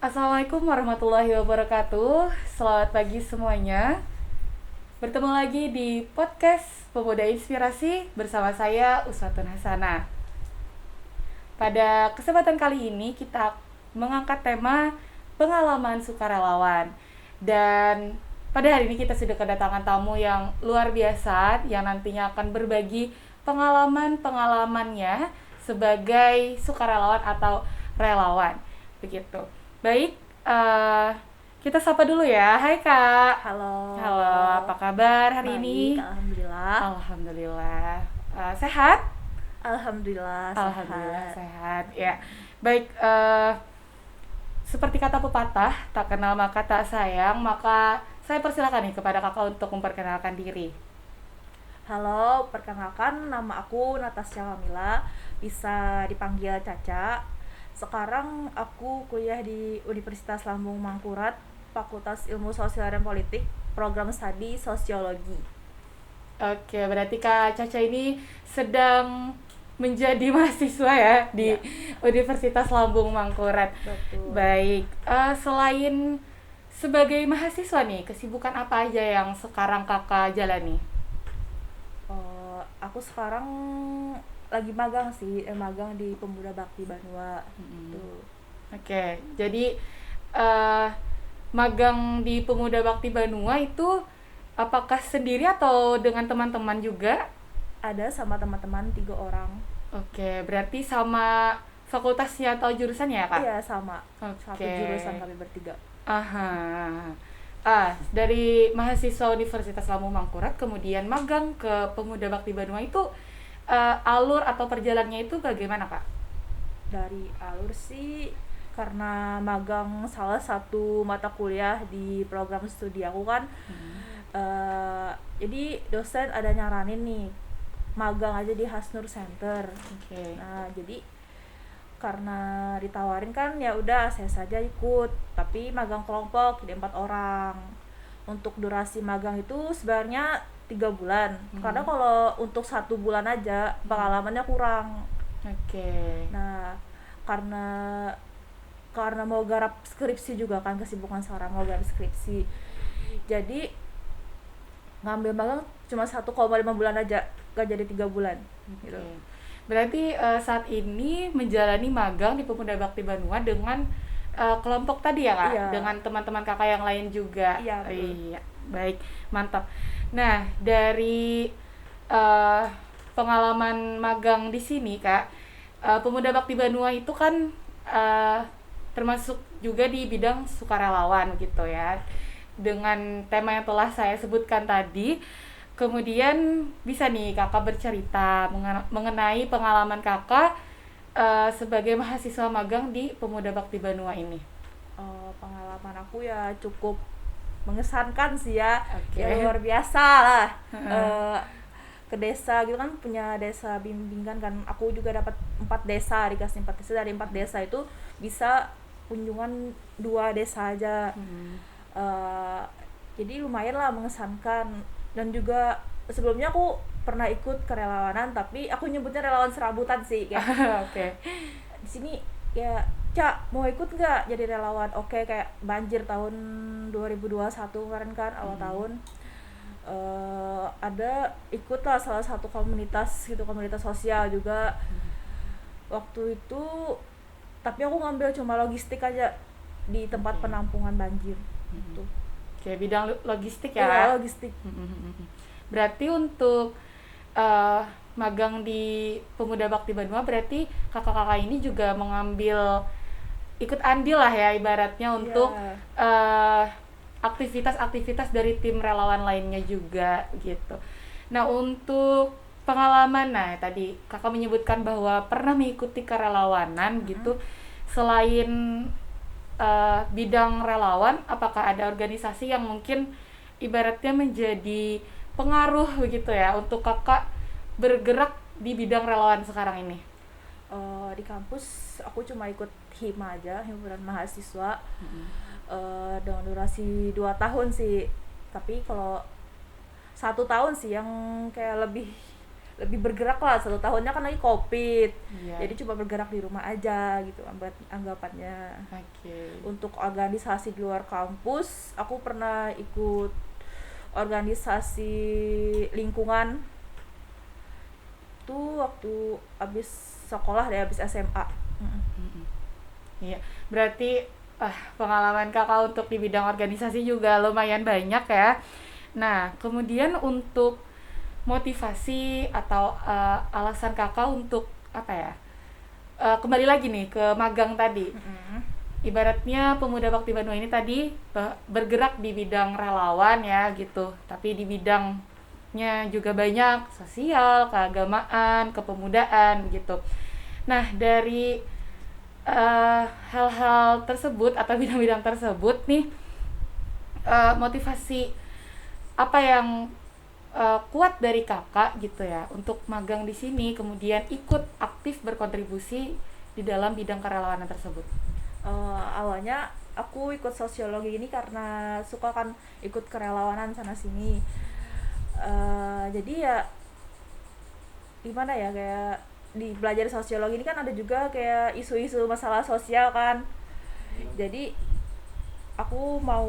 Assalamualaikum warahmatullahi wabarakatuh. Selamat pagi semuanya. Bertemu lagi di podcast Pemuda Inspirasi bersama saya Uswatun Hasanah. Pada kesempatan kali ini kita mengangkat tema pengalaman sukarelawan. Dan pada hari ini kita sudah kedatangan tamu yang luar biasa yang nantinya akan berbagi pengalaman-pengalamannya sebagai sukarelawan atau relawan. Begitu. Baik, kita sapa dulu ya. Hai Kak. Halo. Halo, apa kabar hari Baik, ini? alhamdulillah. Alhamdulillah. Sehat? Alhamdulillah Alhamdulillah sehat. sehat. Ya, baik. Seperti kata pepatah, tak kenal maka tak sayang. Maka saya persilakan nih kepada kakak untuk memperkenalkan diri. Halo, perkenalkan nama aku Natasha Kamila, bisa dipanggil Caca. Sekarang aku kuliah di Universitas Lambung Mangkurat, Fakultas Ilmu Sosial dan Politik, program studi Sosiologi. Oke, berarti Kak Caca ini sedang menjadi mahasiswa ya di Ya, Universitas Lambung Mangkurat. betul. Baik, selain sebagai mahasiswa nih, kesibukan apa aja yang sekarang kakak jalani? Aku sekarang lagi magang sih, magang di Pemuda Bakti Banua. Tuh. Oke, jadi eh, magang di Pemuda Bakti Banua itu apakah sendiri atau dengan teman-teman juga? Ada sama teman-teman 3 orang. Oke, berarti sama fakultasnya atau jurusannya ya, Kak? Iya, sama. Satu Oke. jurusan kami bertiga. Aha. Dari mahasiswa Universitas Lampung Mangkurat kemudian magang ke Pemuda Bakti Banua itu alur atau perjalanannya itu bagaimana, Kak? Dari alur sih karena magang salah satu mata kuliah di program studi aku kan. Jadi dosen ada nyaranin nih magang aja di Hasnur Center. Oke. Nah, jadi karena ditawarin kan ya udah saya saja ikut, tapi magang kelompok jadi 4 orang. Untuk durasi magang itu sebenarnya 3 bulan, karena kalau untuk 1 bulan aja pengalamannya kurang. Oke. Nah, karena mau garap skripsi juga kan, kesibukan sekarang mau garap skripsi, jadi ngambil magang cuma 1,5 bulan aja, gak jadi 3 bulan gitu. Oke. Berarti saat ini menjalani magang di Pemuda Bakti Banua dengan kelompok tadi ya, Kak? Iya. Dengan teman-teman kakak yang lain juga. Iya, betul. Iya, baik, mantap. Nah, dari eh, pengalaman magang di sini, Kak, Pemuda Bakti Banua itu kan eh, termasuk juga di bidang sukarelawan gitu ya. Dengan tema yang telah saya sebutkan tadi, kemudian bisa nih kakak bercerita mengenai pengalaman kakak sebagai mahasiswa magang di Pemuda Bakti Banua ini. Pengalaman aku ya cukup mengesankan sih ya. Oke. Ya luar biasa lah. Eh, ke desa gitu kan, punya desa bimbingan kan, aku juga dapat 4 desa, dikasih 4 desa. Dari 4 desa itu bisa kunjungan 2 desa aja. Eh, jadi lumayan lah mengesankan. Dan juga sebelumnya aku pernah ikut kerelawanan, tapi aku nyebutnya relawan serabutan sih kayak. Oke. Di sini ya, Cak mau ikut nggak jadi relawan? Oke, kayak banjir tahun 2021 kemarin kan, awal tahun. Ada ikutlah salah satu komunitas gitu, komunitas sosial juga waktu itu, tapi aku ngambil cuma logistik aja di tempat penampungan banjir gitu. Oke, bidang logistik Iya, ya. logistik. Berarti untuk eh, magang di Pemuda Bakti Banua berarti kakak-kakak ini juga mengambil ikut andil lah ya ibaratnya untuk Iya. eh, aktivitas-aktivitas dari tim relawan lainnya juga gitu. Nah, untuk pengalaman, nah tadi kakak menyebutkan bahwa pernah mengikuti kerelawanan gitu. Selain bidang relawan, apakah ada organisasi yang mungkin ibaratnya menjadi pengaruh begitu ya untuk kakak bergerak di bidang relawan sekarang ini? Di kampus aku cuma ikut hima aja, himpunan mahasiswa. Dengan durasi 2 tahun sih, tapi kalau 1 tahun sih yang kayak lebih lebih bergerak lah. 1 tahunnya kan lagi covid, Iya. jadi coba bergerak di rumah aja gitu anggapannya. Oke. Untuk organisasi di luar kampus, aku pernah ikut organisasi lingkungan tuh waktu habis sekolah deh, habis SMA. Mm-mm. Iya, berarti pengalaman kakak untuk di bidang organisasi juga lumayan banyak ya. Nah, kemudian untuk motivasi atau alasan kakak untuk apa ya? Kembali lagi nih ke magang tadi. Ibaratnya Pemuda Bakti Banua ini tadi bergerak di bidang relawan ya gitu, tapi di bidangnya juga banyak sosial, keagamaan, kepemudaan gitu. Nah, dari hal-hal tersebut atau bidang-bidang tersebut nih, motivasi apa yang kuat dari kakak gitu ya untuk magang di sini, kemudian ikut aktif berkontribusi di dalam bidang kerelawanan tersebut? Awalnya aku ikut sosiologi ini karena suka kan ikut kerelawanan sana sini. Jadi ya gimana ya, kayak di belajar sosiologi ini kan ada juga kayak isu-isu masalah sosial kan. Jadi aku mau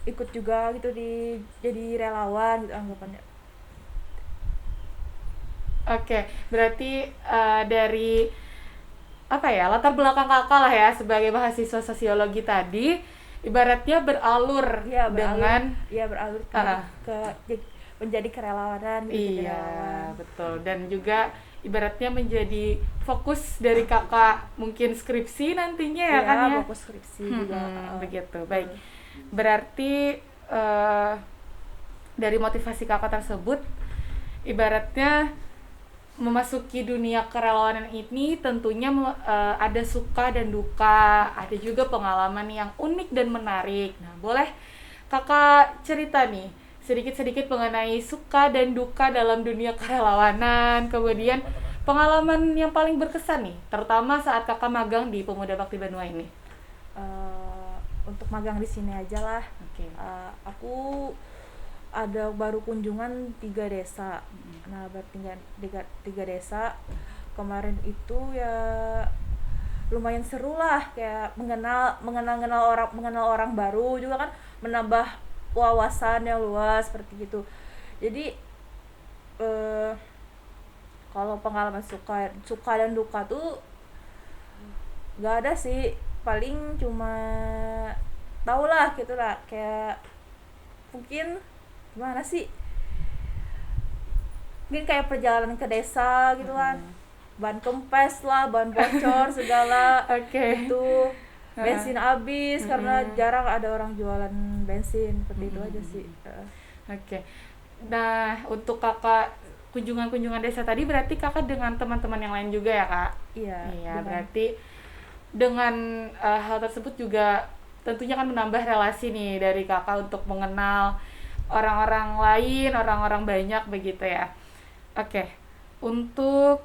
ikut juga gitu di jadi relawan gitu anggapannya. Oke, berarti dari apa ya, latar belakang kakak lah ya sebagai mahasiswa sosiologi tadi, ibaratnya beralur Ya dengan beralur Ah, ke menjadi kerelawanan gitu, jadi iya, relawan. betul. Dan juga ibaratnya menjadi fokus dari kakak mungkin skripsi nantinya ya kan ya. Fokus skripsi juga. Begitu. Baik. Berarti dari motivasi kakak tersebut ibaratnya memasuki dunia kerelawanan ini tentunya ada suka dan duka, ada juga pengalaman yang unik dan menarik. Nah, boleh kakak cerita nih sedikit-sedikit mengenai suka dan duka dalam dunia kerelawanan, kemudian pengalaman yang paling berkesan nih, terutama saat kakak magang di Pemuda Bakti Banua ini. Untuk magang di sini aja lah. Oke. Aku ada baru kunjungan 3 desa. Nah, bertinggal tiga desa kemarin itu ya lumayan seru lah, kayak mengenal orang baru juga kan, menambah wawasan yang luas seperti itu. Jadi kalau pengalaman suka dan duka tuh nggak ada sih, paling cuma tau lah gitu lah, kayak mungkin gimana sih, mungkin kayak perjalanan ke desa gitu kan, ban kempes lah, ban bocor segala. Oke. Itu bensin habis karena jarang ada orang jualan bensin, seperti itu aja sih. Oke. Nah, untuk kakak kunjungan-kunjungan desa tadi berarti kakak dengan teman-teman yang lain juga ya, Kak? Iya, Berarti dengan hal tersebut juga tentunya kan menambah relasi nih dari kakak untuk mengenal orang-orang lain, orang-orang banyak begitu ya. Oke. Untuk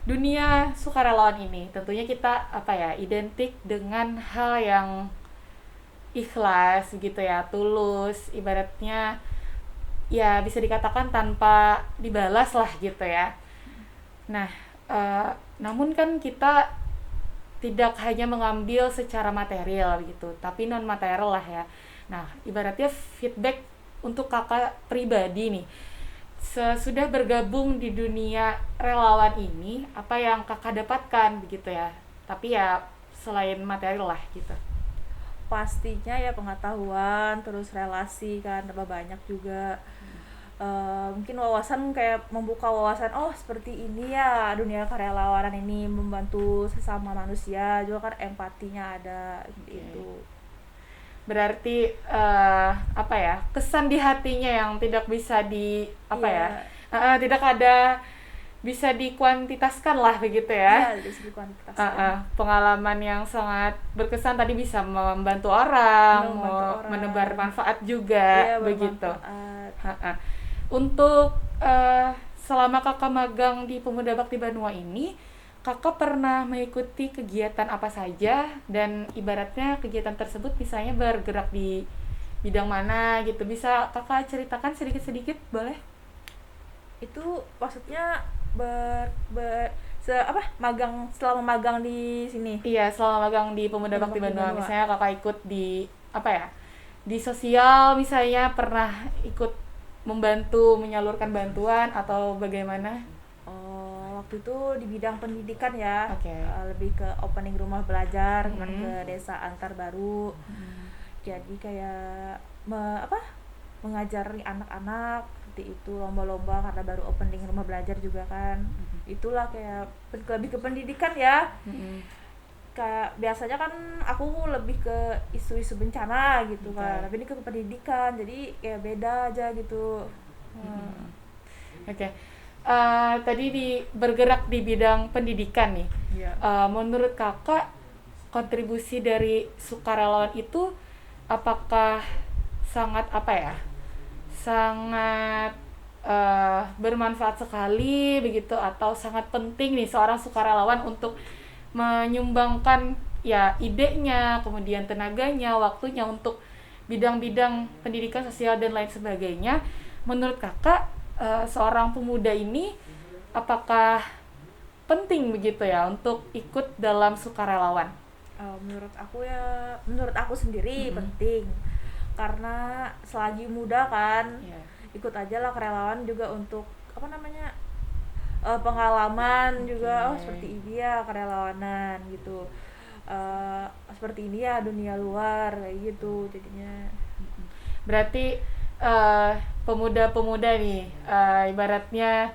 dunia sukarelawan ini tentunya kita identik dengan hal yang ikhlas gitu ya, tulus, ibaratnya ya bisa dikatakan tanpa dibalas lah gitu ya. Nah, namun kan kita tidak hanya mengambil secara material gitu, tapi non material lah ya. Nah, ibaratnya feedback untuk kakak pribadi nih, sesudah bergabung di dunia relawan ini, apa yang kakak dapatkan begitu ya, tapi ya selain material lah gitu. pastinya ya pengetahuan, terus relasi kan tambah banyak juga. Mungkin wawasan, kayak membuka wawasan, oh seperti ini ya dunia kerelawanan ini, membantu sesama manusia juga kan, empatinya ada gitu. Berarti kesan di hatinya yang tidak bisa tidak ada bisa dikuantitaskan lah begitu ya. Iya, dari segi kuantitas. Pengalaman yang sangat berkesan tadi, bisa membantu orang, Membantu orang. menebar manfaat juga Iya, begitu. bermanfaat. Untuk selama kakak magang di Pemuda Bakti Banua ini, kakak pernah mengikuti kegiatan apa saja, dan ibaratnya kegiatan tersebut misalnya bergerak di bidang mana gitu, bisa kakak ceritakan sedikit-sedikit boleh? Itu maksudnya magang, selama magang di sini. Iya, selama magang di Pemuda Pemuda Bakti Bakti Banua, Banua. misalnya kakak ikut di apa ya? Di sosial misalnya pernah ikut membantu menyalurkan bantuan atau bagaimana? Oh, waktu itu di bidang pendidikan ya. Oke. Lebih ke opening rumah belajar Mm-hmm. ke desa antar baru. Jadi kayak mengajari anak-anak seperti itu, lomba-lomba karena baru opening rumah belajar juga kan. Itulah kayak lebih ke pendidikan ya. Kayak biasanya kan aku lebih ke isu-isu bencana gitu kan, tapi ini ke pendidikan, jadi kayak beda aja gitu. Oke. Tadi bergerak di bidang pendidikan nih. Iya. Menurut kakak kontribusi dari sukarelawan itu apakah sangat apa ya? Sangat bermanfaat sekali begitu atau sangat penting nih seorang sukarelawan untuk menyumbangkan ya idenya, kemudian tenaganya, waktunya untuk bidang-bidang pendidikan sosial dan lain sebagainya. Menurut kakak seorang pemuda ini apakah penting begitu ya untuk ikut dalam sukarelawan? Menurut aku sendiri penting, karena selagi muda kan, ikut aja lah kerelawan juga untuk pengalaman juga. Seperti ini ya kerelawanan gitu, seperti ini ya dunia luar kayak gitu jadinya. Berarti pemuda-pemuda nih ibaratnya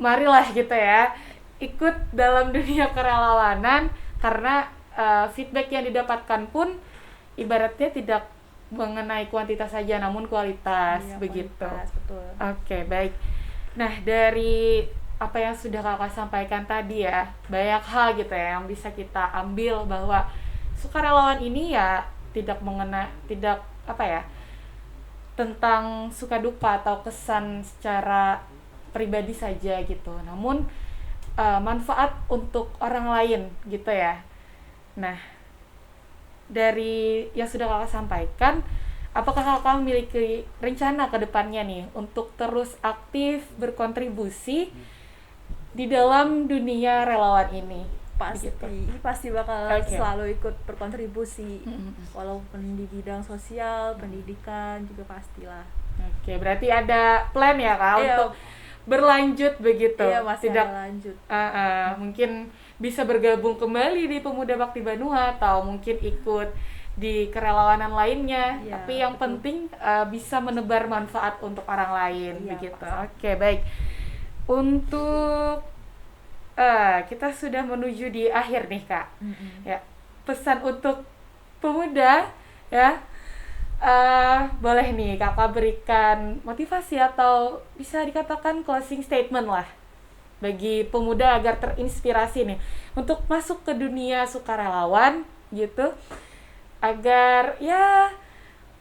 marilah gitu ya ikut dalam dunia kerelawanan, karena feedback yang didapatkan pun ibaratnya tidak mengenai kuantitas saja namun kualitas. Iya, begitu. kualitas, betul. Oke, baik. Nah, dari apa yang sudah kakak sampaikan tadi ya, banyak hal gitu ya yang bisa kita ambil bahwa sukarelawan ini ya tidak tentang suka duka atau kesan secara pribadi saja gitu, namun manfaat untuk orang lain gitu ya. Nah, dari yang sudah kakak sampaikan, apakah kakak memiliki rencana ke depannya nih untuk terus aktif berkontribusi di dalam dunia relawan ini? Pasti bakal selalu ikut berkontribusi, walaupun di bidang sosial, pendidikan juga pastilah. Oke, berarti ada plan ya kak untuk berlanjut begitu? Iya, masih ada lanjut. Mungkin bisa bergabung kembali di Pemuda Bakti Banua atau mungkin ikut di kerelawanan lainnya, tapi yang penting bisa menebar manfaat untuk orang lain, begitu. Oke, baik. Untuk kita sudah menuju di akhir nih kak. Ya, pesan untuk pemuda ya, boleh nih kakak berikan motivasi atau bisa dikatakan closing statement lah bagi pemuda agar terinspirasi nih untuk masuk ke dunia sukarelawan gitu, agar ya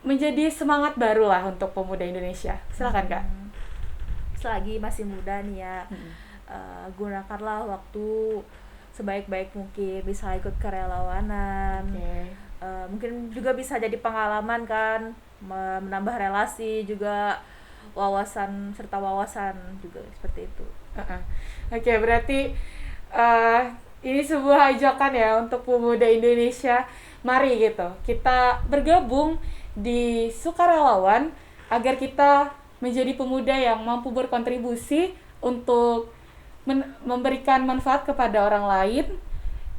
menjadi semangat baru lah untuk pemuda Indonesia. Silakan kak. Selagi masih muda nih ya, gunakanlah waktu sebaik-baik mungkin, bisa ikut kerelawanan. Mungkin juga bisa jadi pengalaman kan, menambah relasi juga, wawasan juga seperti itu. Oke, berarti ini sebuah ajakan ya untuk pemuda Indonesia. Mari gitu kita bergabung di sukarelawan agar kita menjadi pemuda yang mampu berkontribusi untuk memberikan manfaat kepada orang lain,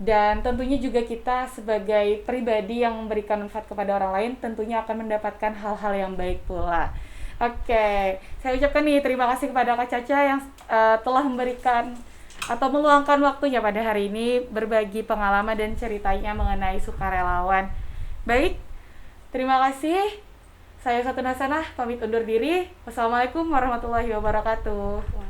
dan tentunya juga kita sebagai pribadi yang memberikan manfaat kepada orang lain tentunya akan mendapatkan hal-hal yang baik pula. Oke, saya ucapkan nih terima kasih kepada Kak Caca yang telah memberikan atau meluangkan waktunya pada hari ini berbagi pengalaman dan ceritanya mengenai sukarelawan. Baik, terima kasih. Saya Satun Hasanah pamit undur diri. Wassalamualaikum warahmatullahi wabarakatuh.